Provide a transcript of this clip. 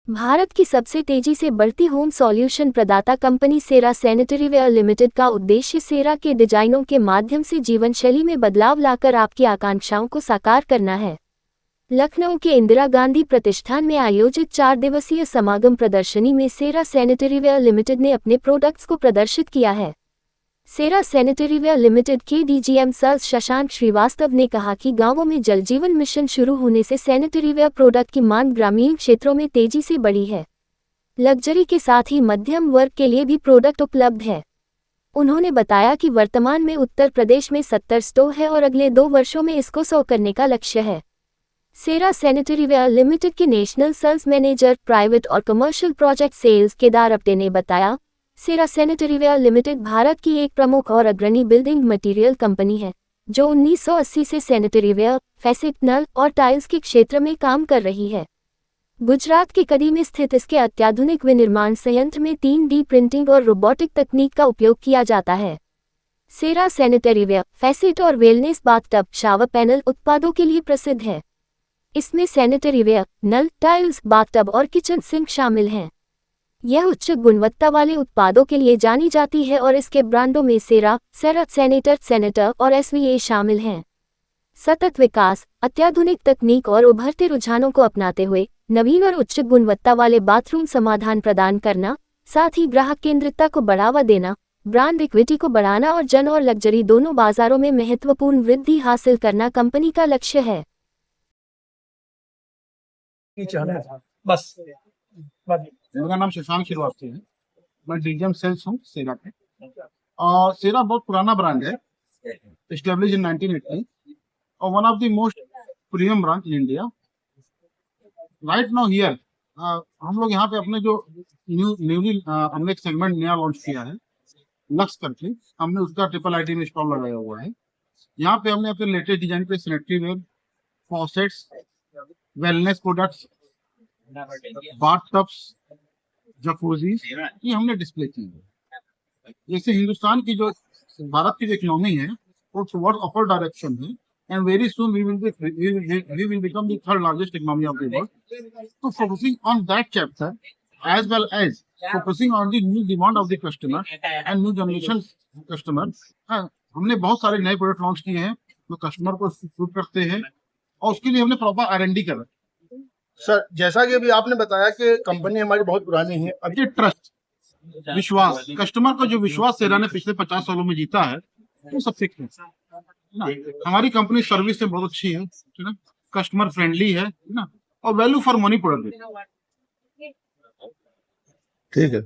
भारत की सबसे तेजी से बढ़ती होम सॉल्यूशन प्रदाता कंपनी सेरा सैनिटरीवेयर लिमिटेड का उद्देश्य सेरा के डिजाइनों के माध्यम से जीवनशैली में बदलाव लाकर आपकी आकांक्षाओं को साकार करना है। लखनऊ के इंदिरा गांधी प्रतिष्ठान में आयोजित 4 दिवसीय समागम प्रदर्शनी में सेरा सैनिटरीवेयर लिमिटेड ने अपने प्रोडक्ट्स को प्रदर्शित किया है। सेरा सैनिटरीवेयर लिमिटेड के डीजीएम सर शशांक श्रीवास्तव ने कहा कि गांवों में जल जीवन मिशन शुरू होने से सैनिटरीवेयर प्रोडक्ट की मांग ग्रामीण क्षेत्रों में तेजी से बढ़ी है। लग्जरी के साथ ही मध्यम वर्ग के लिए भी प्रोडक्ट उपलब्ध है। उन्होंने बताया कि वर्तमान में उत्तर प्रदेश में 70 स्टोर है और अगले 2 वर्षों में इसको 100 करने का लक्ष्य है। सेरा सैनिटरीवेयर लिमिटेड के नेशनल सेल्स मैनेजर प्राइवेट और commercial project sales Kedar Apte ने बताया, सेरा सैनिटरीवेयर लिमिटेड भारत की एक प्रमुख और अग्रणी बिल्डिंग मटेरियल कंपनी है, जो 1980 से सैनिटरीवेयर, फैसेट, नल और टाइल्स के क्षेत्र में काम कर रही है। गुजरात के कड़ी में स्थित इसके अत्याधुनिक विनिर्माण संयंत्र में 3D प्रिंटिंग और रोबोटिक तकनीक का उपयोग किया जाता है। सेरा सैनिटरीवेयर, फैसेट और वेलनेस बाथटब शावर पैनल उत्पादों के लिए प्रसिद्ध है। इसमें सैनिटरीवेयर, नल, टाइल्स, बाथटब और किचन सिंक शामिल हैं। यह उच्च गुणवत्ता वाले उत्पादों के लिए जानी जाती है और इसके ब्रांडों में सेरा, सेनेटर और एसवीए शामिल हैं। सतत विकास, अत्याधुनिक तकनीक और उभरते रुझानों को अपनाते हुए नवीन और उच्च गुणवत्ता वाले बाथरूम समाधान प्रदान करना, साथ ही ग्राहक केंद्रितता को बढ़ावा देना, ब्रांड इक्विटी को बढ़ाना और जन और लग्जरी दोनों बाजारों में महत्वपूर्ण वृद्धि हासिल करना कंपनी का लक्ष्य है। बस मेरा नाम शशांक श्रीवास्तव है। मैं डीजीएम सेल्स हूँ सेरा पे। और सेरा बहुत पुराना ब्रांड है, एस्टेब्लिश इन 1980 और one of the most premium brand in India. Right now here हम लोग यहाँ पे अपने जो न्यूली हमने एक सेगमेंट नया लॉन्च किया है लक्स करके, हमने उसका ट्रिपल आईटी में स्टॉल लगाया हुआ है। यहाँ पे हमने अपने लेटेस्ट डिजाइन पे sanitary ware, faucets, wellness products, bathtubs, jacuzzis ये हमने डिस्प्ले की है। जैसे हिंदुस्तान की जो भारत की जो इकोनॉमी है वो टुवर्ड्स अपर डायरेक्शन है and very soon we will become the third largest economy of the world. तो focusing on that chapter as well as focusing on the new demand of the customer and new generation customer, हमने बहुत सारे नए product launch किए हैं जो customer को suit करते हैं और उसके लिए हमने प्रॉपर R&D कर रहे हैं। सर, जैसा कि अभी आपने बताया कि कंपनी हमारी बहुत पुरानी है, अभी ट्रस्ट, विश्वास, कस्टमर का जो विश्वास सेरा ने पिछले 50 सालों में जीता है वो सबसे ना। हमारी कंपनी सर्विस से बहुत अच्छी है ना, कस्टमर फ्रेंडली है ना, और वैल्यू फॉर मनी प्रोडक्ट है। ठीक है।